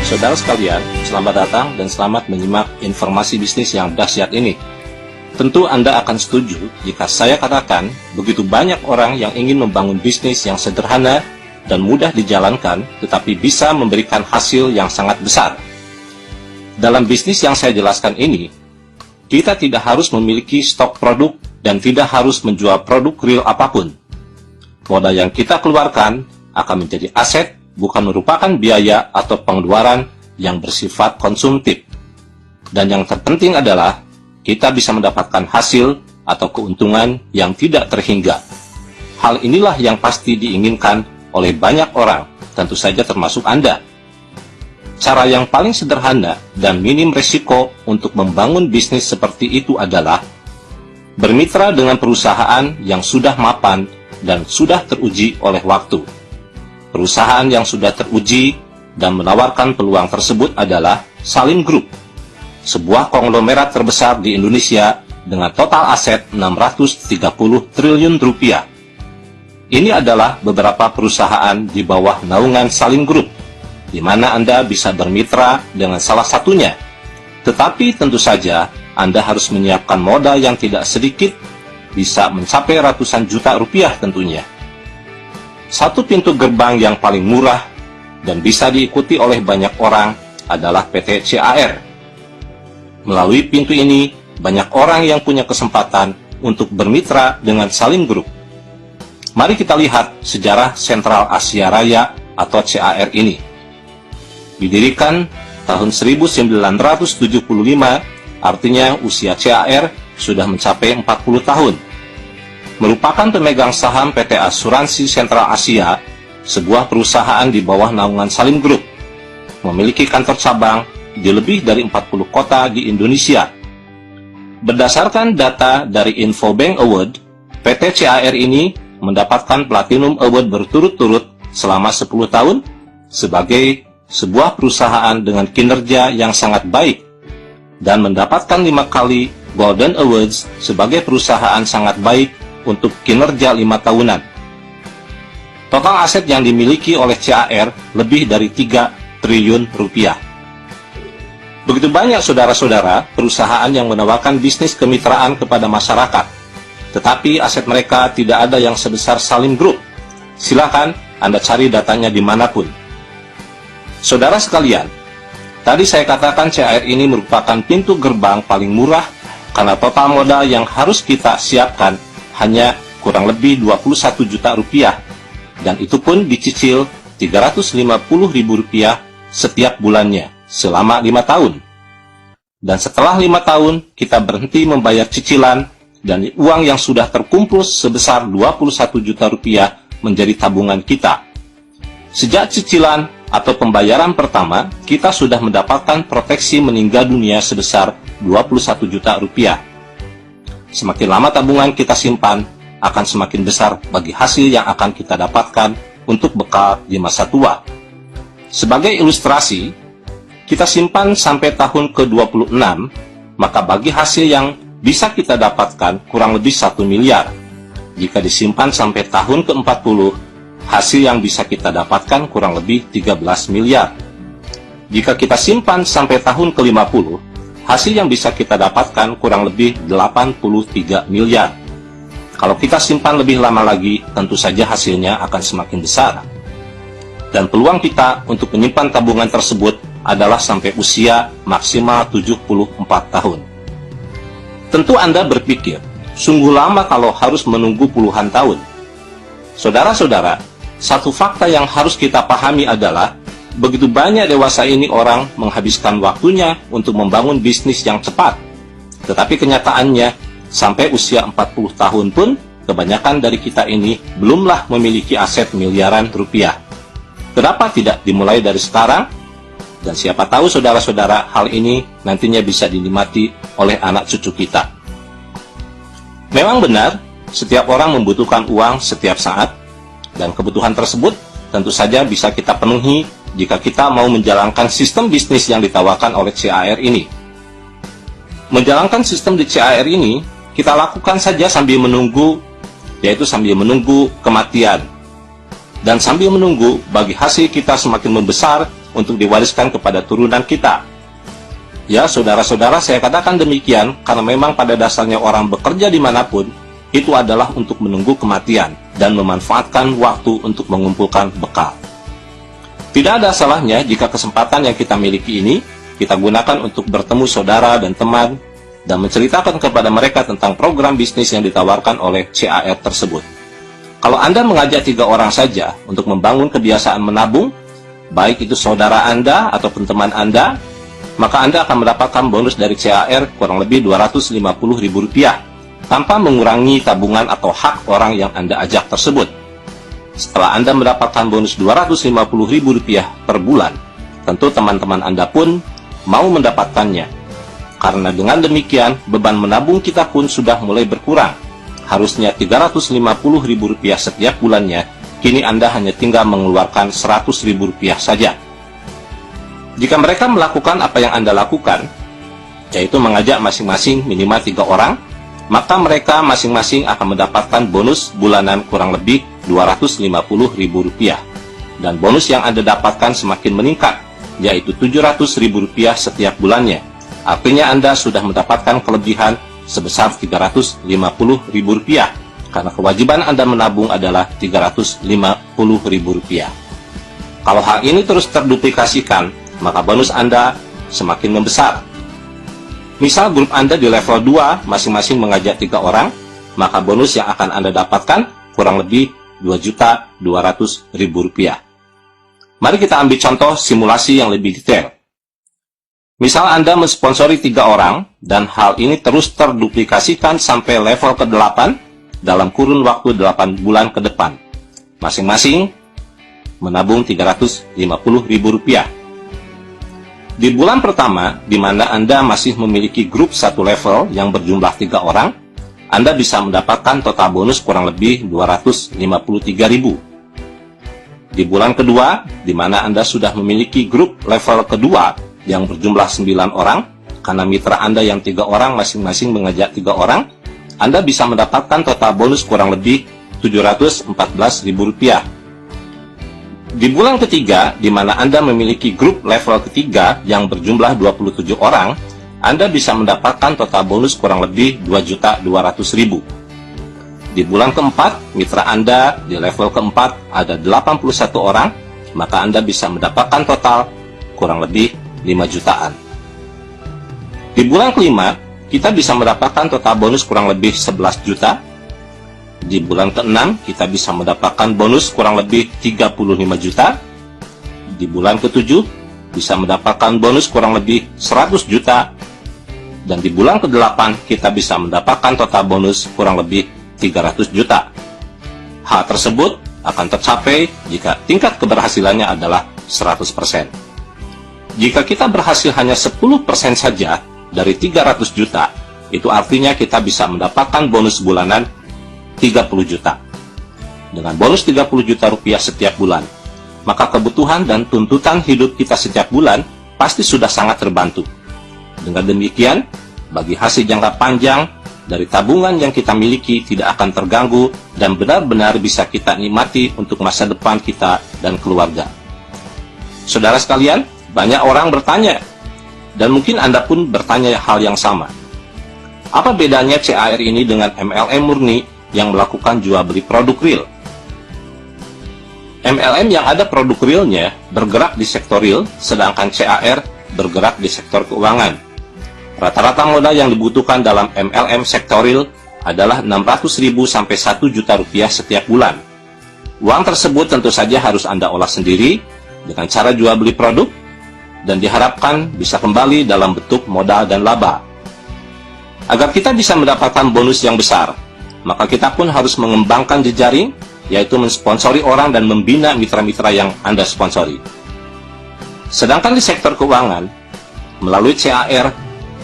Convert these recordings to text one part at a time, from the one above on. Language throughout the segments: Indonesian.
Saudara sekalian, selamat datang dan selamat menyimak informasi bisnis yang dahsyat ini. Tentu Anda akan setuju jika saya katakan begitu banyak orang yang ingin membangun bisnis yang sederhana dan mudah dijalankan, tetapi bisa memberikan hasil yang sangat besar. Dalam bisnis yang saya jelaskan ini, kita tidak harus memiliki stok produk dan tidak harus menjual produk real apapun. Modal yang kita keluarkan akan menjadi aset, bukan merupakan biaya atau pengeluaran yang bersifat konsumtif. Dan yang terpenting adalah kita bisa mendapatkan hasil atau keuntungan yang tidak terhingga. Hal inilah yang pasti diinginkan oleh banyak orang, tentu saja termasuk Anda. Cara yang paling sederhana dan minim resiko untuk membangun bisnis seperti itu adalah bermitra dengan perusahaan yang sudah mapan dan sudah teruji oleh waktu. Perusahaan yang sudah teruji dan menawarkan peluang tersebut adalah Salim Group, sebuah konglomerat terbesar di Indonesia dengan total aset 630 triliun rupiah. Ini adalah beberapa perusahaan di bawah naungan Salim Group, di mana Anda bisa bermitra dengan salah satunya. Tetapi tentu saja Anda harus menyiapkan modal yang tidak sedikit, bisa mencapai ratusan juta rupiah tentunya. Satu pintu gerbang yang paling murah dan bisa diikuti oleh banyak orang adalah PT CAR. Melalui pintu ini, banyak orang yang punya kesempatan untuk bermitra dengan Salim Group. Mari kita lihat sejarah Sentral Asia Raya atau CAR ini. Didirikan tahun 1975, artinya usia CAR sudah mencapai 40 tahun. Merupakan pemegang saham PT Asuransi Sentral Asia, sebuah perusahaan di bawah naungan Salim Group, memiliki kantor cabang di lebih dari 40 kota di Indonesia. Berdasarkan data dari Infobank Award, PT CAR ini mendapatkan Platinum Award berturut-turut selama 10 tahun sebagai sebuah perusahaan dengan kinerja yang sangat baik dan mendapatkan 5 kali Golden Awards sebagai perusahaan sangat baik untuk kinerja 5 tahunan. Total aset yang dimiliki oleh CAR lebih dari 3 triliun rupiah. Begitu banyak saudara-saudara perusahaan yang menawarkan bisnis kemitraan kepada masyarakat, tetapi aset mereka tidak ada yang sebesar Salim Group. Silakan Anda cari datanya dimanapun. Saudara sekalian, tadi saya katakan CAR ini merupakan pintu gerbang paling murah karena total modal yang harus kita siapkan hanya kurang lebih 21 juta rupiah, dan itu pun dicicil 350 ribu rupiah setiap bulannya selama 5 tahun. Dan setelah 5 tahun kita berhenti membayar cicilan dan uang yang sudah terkumpul sebesar 21 juta rupiah menjadi tabungan kita. Sejak cicilan atau pembayaran pertama, kita sudah mendapatkan proteksi meninggal dunia sebesar 21 juta rupiah. Semakin lama tabungan kita simpan, akan semakin besar bagi hasil yang akan kita dapatkan untuk bekal di masa tua. Sebagai ilustrasi, kita simpan sampai tahun ke-26, maka bagi hasil yang bisa kita dapatkan kurang lebih 1 miliar. Jika disimpan sampai tahun ke-40, hasil yang bisa kita dapatkan kurang lebih 13 miliar. Jika kita simpan sampai tahun ke-50, hasil yang bisa kita dapatkan kurang lebih 83 miliar. Kalau kita simpan lebih lama lagi, tentu saja hasilnya akan semakin besar. Dan peluang kita untuk menyimpan tabungan tersebut adalah sampai usia maksimal 74 tahun. Tentu Anda berpikir, sungguh lama kalau harus menunggu puluhan tahun. Saudara-saudara, satu fakta yang harus kita pahami adalah begitu banyak dewasa ini orang menghabiskan waktunya untuk membangun bisnis yang cepat. Tetapi kenyataannya, sampai usia 40 tahun pun, kebanyakan dari kita ini belumlah memiliki aset miliaran rupiah. Kenapa tidak dimulai dari sekarang? Dan siapa tahu saudara-saudara, hal ini nantinya bisa dinikmati oleh anak cucu kita. Memang benar, setiap orang membutuhkan uang setiap saat, dan kebutuhan tersebut tentu saja bisa kita penuhi jika kita mau menjalankan sistem bisnis yang ditawarkan oleh CAR ini. Menjalankan sistem di CAR ini, kita lakukan saja sambil menunggu, yaitu sambil menunggu kematian. Dan sambil menunggu bagi hasil kita semakin membesar untuk diwariskan kepada turunan kita. Ya, saudara-saudara, saya katakan demikian karena memang pada dasarnya orang bekerja dimanapun, itu adalah untuk menunggu kematian dan memanfaatkan waktu untuk mengumpulkan bekal. Tidak ada salahnya jika kesempatan yang kita miliki ini, kita gunakan untuk bertemu saudara dan teman, dan menceritakan kepada mereka tentang program bisnis yang ditawarkan oleh CAR tersebut. Kalau Anda mengajak 3 orang saja untuk membangun kebiasaan menabung, baik itu saudara Anda ataupun teman Anda, maka Anda akan mendapatkan bonus dari CAR kurang lebih Rp250.000 tanpa mengurangi tabungan atau hak orang yang Anda ajak tersebut. Setelah Anda mendapatkan bonus Rp250.000 per bulan, tentu teman-teman Anda pun mau mendapatkannya. Karena dengan demikian, beban menabung kita pun sudah mulai berkurang. Harusnya Rp350.000 setiap bulannya, kini Anda hanya tinggal mengeluarkan Rp100.000 saja. Jika mereka melakukan apa yang Anda lakukan, yaitu mengajak masing-masing minimal 3 orang, maka mereka masing-masing akan mendapatkan bonus bulanan kurang lebih Rp250.000. Dan bonus yang Anda dapatkan semakin meningkat, yaitu Rp700.000 setiap bulannya. Artinya Anda sudah mendapatkan kelebihan sebesar Rp350.000, karena kewajiban Anda menabung adalah Rp350.000. Kalau hal ini terus terduplikasikan, maka bonus Anda semakin membesar. Misal grup Anda di level 2 masing-masing mengajak 3 orang, maka bonus yang akan Anda dapatkan kurang lebih Rp2.200.000. Mari kita ambil contoh simulasi yang lebih detail. Misal Anda mensponsori 3 orang, dan hal ini terus terduplikasikan sampai level ke-8 dalam kurun waktu 8 bulan ke depan. Masing-masing menabung Rp350.000. Di bulan pertama, di mana Anda masih memiliki grup satu level yang berjumlah 3 orang, Anda bisa mendapatkan total bonus kurang lebih Rp253.000. Di bulan kedua, di mana Anda sudah memiliki grup level kedua yang berjumlah 9 orang, karena mitra Anda yang 3 orang masing-masing mengajak 3 orang, Anda bisa mendapatkan total bonus kurang lebih Rp714.000. Di bulan ketiga, di mana Anda memiliki grup level ketiga yang berjumlah 27 orang, Anda bisa mendapatkan total bonus kurang lebih Rp2.200.000. Di bulan keempat, mitra Anda di level keempat ada 81 orang, maka Anda bisa mendapatkan total kurang lebih 5 jutaan. Di bulan kelima, kita bisa mendapatkan total bonus kurang lebih 11 juta. Di bulan ke-6, kita bisa mendapatkan bonus kurang lebih 35 juta. Di bulan ke-7, bisa mendapatkan bonus kurang lebih 100 juta. Dan di bulan ke-8, kita bisa mendapatkan total bonus kurang lebih 300 juta. Hal tersebut akan tercapai jika tingkat keberhasilannya adalah 100%. Jika kita berhasil hanya 10% saja dari 300 juta, itu artinya kita bisa mendapatkan bonus bulanan 30 juta. Dengan bonus 30 juta rupiah setiap bulan, maka kebutuhan dan tuntutan hidup kita setiap bulan pasti sudah sangat terbantu. Dengan demikian, bagi hasil jangka panjang dari tabungan yang kita miliki tidak akan terganggu dan benar-benar bisa kita nikmati untuk masa depan kita dan keluarga. Saudara sekalian, banyak orang bertanya, dan mungkin Anda pun bertanya hal yang sama. Apa bedanya CAR ini dengan MLM murni yang melakukan jual beli produk real? MLM yang ada produk realnya bergerak di sektor real, sedangkan CAR bergerak di sektor keuangan. Rata-rata modal yang dibutuhkan dalam MLM sektor real adalah Rp600.000 sampai Rp1 juta setiap bulan. Uang tersebut tentu saja harus Anda olah sendiri dengan cara jual beli produk, dan diharapkan bisa kembali dalam bentuk modal dan laba. Agar kita bisa mendapatkan bonus yang besar, maka kita pun harus mengembangkan jejaring, yaitu mensponsori orang dan membina mitra-mitra yang Anda sponsori. Sedangkan di sektor keuangan, melalui CAR,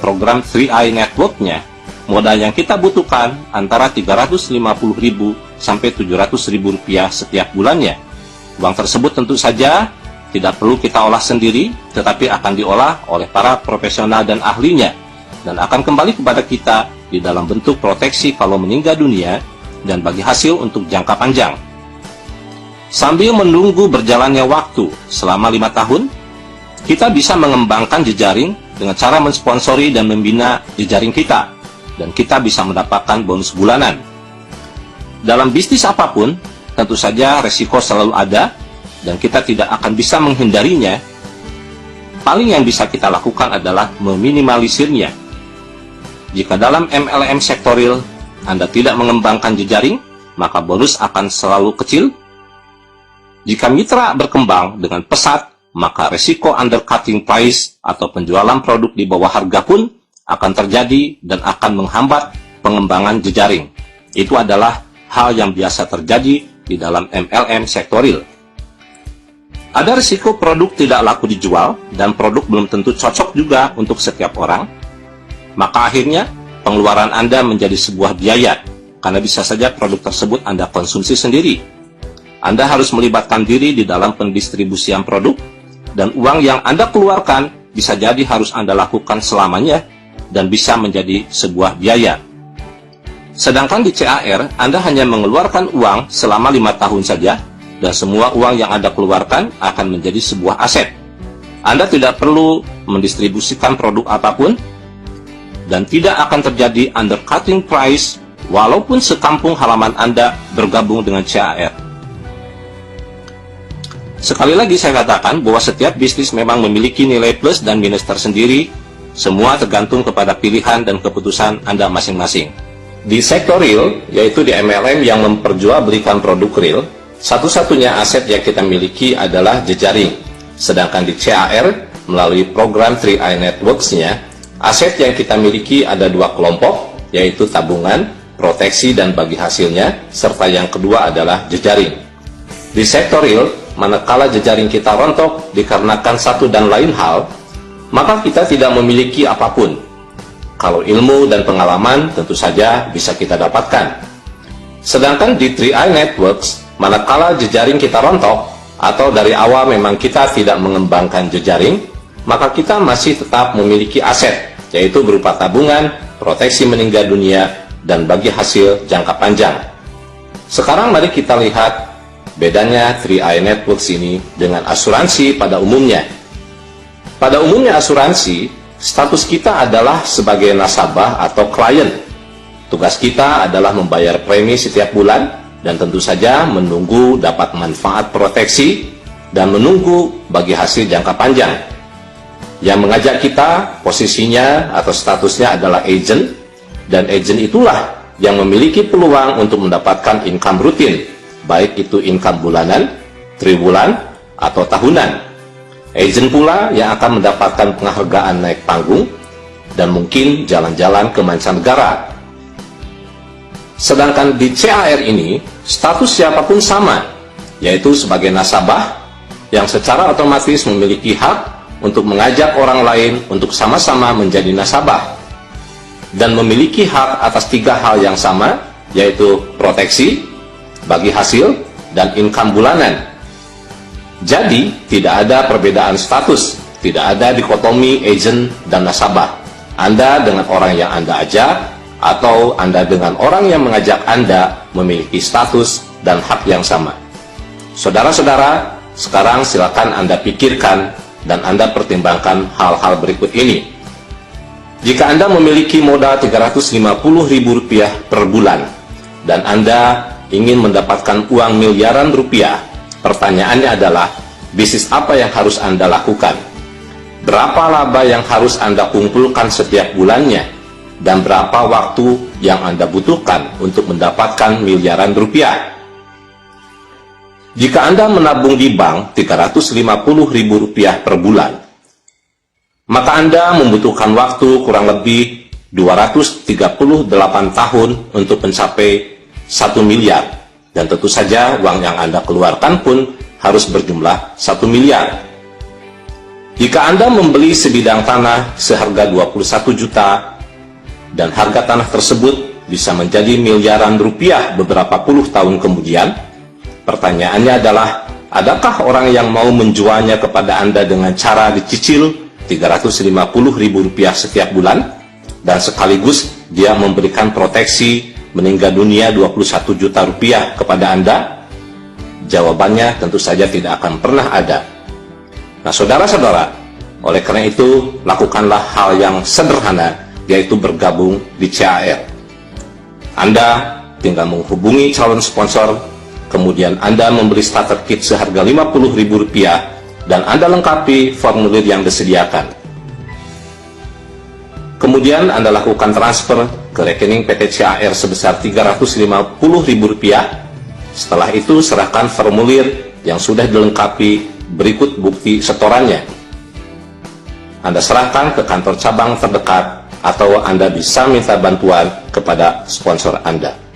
program 3i Network-nya, modal yang kita butuhkan antara Rp350.000 sampai Rp700.000 setiap bulannya. Uang tersebut tentu saja tidak perlu kita olah sendiri, tetapi akan diolah oleh para profesional dan ahlinya, dan akan kembali kepada kita di dalam bentuk proteksi kalau meninggal dunia, dan bagi hasil untuk jangka panjang. Sambil menunggu berjalannya waktu selama 5 tahun, Kita bisa mengembangkan jejaring dengan cara mensponsori dan membina jejaring kita, dan kita bisa mendapatkan bonus bulanan. Dalam bisnis apapun, tentu saja resiko selalu ada, dan kita tidak akan bisa menghindarinya. Paling yang bisa kita lakukan adalah meminimalisirnya. Jika dalam MLM sektoril Anda tidak mengembangkan jejaring, maka bonus akan selalu kecil. Jika mitra berkembang dengan pesat, maka resiko undercutting price atau penjualan produk di bawah harga pun akan terjadi dan akan menghambat pengembangan jejaring. Itu adalah hal yang biasa terjadi di dalam MLM sektoril. Ada risiko produk tidak laku dijual dan produk belum tentu cocok juga untuk setiap orang. Maka akhirnya pengeluaran Anda menjadi sebuah biaya, karena bisa saja produk tersebut Anda konsumsi sendiri. Anda harus melibatkan diri di dalam pendistribusian produk, dan uang yang Anda keluarkan bisa jadi harus Anda lakukan selamanya dan bisa menjadi sebuah biaya. Sedangkan di CAR, Anda hanya mengeluarkan uang selama 5 tahun saja, dan semua uang yang Anda keluarkan akan menjadi sebuah aset. Anda tidak perlu mendistribusikan produk apapun, dan tidak akan terjadi undercutting price walaupun sekampung halaman Anda bergabung dengan CAR. Sekali lagi saya katakan bahwa setiap bisnis memang memiliki nilai plus dan minus tersendiri, semua tergantung kepada pilihan dan keputusan Anda masing-masing. Di sektor real, yaitu di MLM yang memperjualbelikan produk real, satu-satunya aset yang kita miliki adalah jejaring. Sedangkan di CAR, melalui program 3i Networks-nya, aset yang kita miliki ada 2 kelompok, yaitu tabungan, proteksi, dan bagi hasilnya, serta yang kedua adalah jejaring. Di sektor real, manakala jejaring kita rontok dikarenakan satu dan lain hal, maka kita tidak memiliki apapun. Kalau ilmu dan pengalaman tentu saja bisa kita dapatkan. Sedangkan di 3i Networks, manakala jejaring kita rontok, atau dari awal memang kita tidak mengembangkan jejaring, maka kita masih tetap memiliki aset, yaitu berupa tabungan, proteksi meninggal dunia, dan bagi hasil jangka panjang. Sekarang mari kita lihat bedanya 3i Networks ini dengan asuransi pada umumnya. Pada umumnya asuransi, status kita adalah sebagai nasabah atau klien. Tugas kita adalah membayar premi setiap bulan dan tentu saja menunggu dapat manfaat proteksi dan menunggu bagi hasil jangka panjang. Yang mengajak kita posisinya atau statusnya adalah agent, dan agent itulah yang memiliki peluang untuk mendapatkan income rutin, baik itu income bulanan, triwulan, atau tahunan. Agent pula yang akan mendapatkan penghargaan naik panggung dan mungkin jalan-jalan ke mancanegara. Sedangkan di CAR ini, status siapapun sama, yaitu sebagai nasabah yang secara otomatis memiliki hak untuk mengajak orang lain untuk sama-sama menjadi nasabah, dan memiliki hak atas 3 hal yang sama, yaitu proteksi, bagi hasil, dan income bulanan. Jadi, tidak ada perbedaan status, tidak ada dikotomi agent dan nasabah. Anda dengan orang yang Anda ajak, atau Anda dengan orang yang mengajak Anda memiliki status dan hak yang sama. Saudara-saudara, sekarang silakan Anda pikirkan dan Anda pertimbangkan hal-hal berikut ini. Jika Anda memiliki modal Rp350.000 per bulan, dan Anda ingin mendapatkan uang miliaran rupiah, pertanyaannya adalah, bisnis apa yang harus Anda lakukan? Berapa laba yang harus Anda kumpulkan setiap bulannya? Dan berapa waktu yang Anda butuhkan untuk mendapatkan miliaran rupiah? Jika Anda menabung di bank Rp350.000 per bulan, maka Anda membutuhkan waktu kurang lebih 238 tahun untuk mencapai 1 miliar, dan tentu saja uang yang Anda keluarkan pun harus berjumlah 1 miliar. Jika Anda membeli sebidang tanah seharga 21 juta, dan harga tanah tersebut bisa menjadi miliaran rupiah beberapa puluh tahun kemudian, pertanyaannya adalah, adakah orang yang mau menjualnya kepada Anda dengan cara dicicil Rp350.000 setiap bulan, dan sekaligus dia memberikan proteksi meninggal dunia 21 juta rupiah kepada Anda? Jawabannya tentu saja tidak akan pernah ada. Nah, saudara-saudara, Oleh karena itu, lakukanlah hal yang sederhana, yaitu bergabung di CAR. Anda tinggal menghubungi calon sponsor, kemudian Anda membeli starter kit seharga Rp50.000 dan Anda lengkapi formulir yang disediakan. Kemudian Anda lakukan transfer ke rekening PT CAR sebesar Rp350.000. Setelah itu serahkan formulir yang sudah dilengkapi berikut bukti setorannya. Anda serahkan ke kantor cabang terdekat atau Anda bisa minta bantuan kepada sponsor Anda.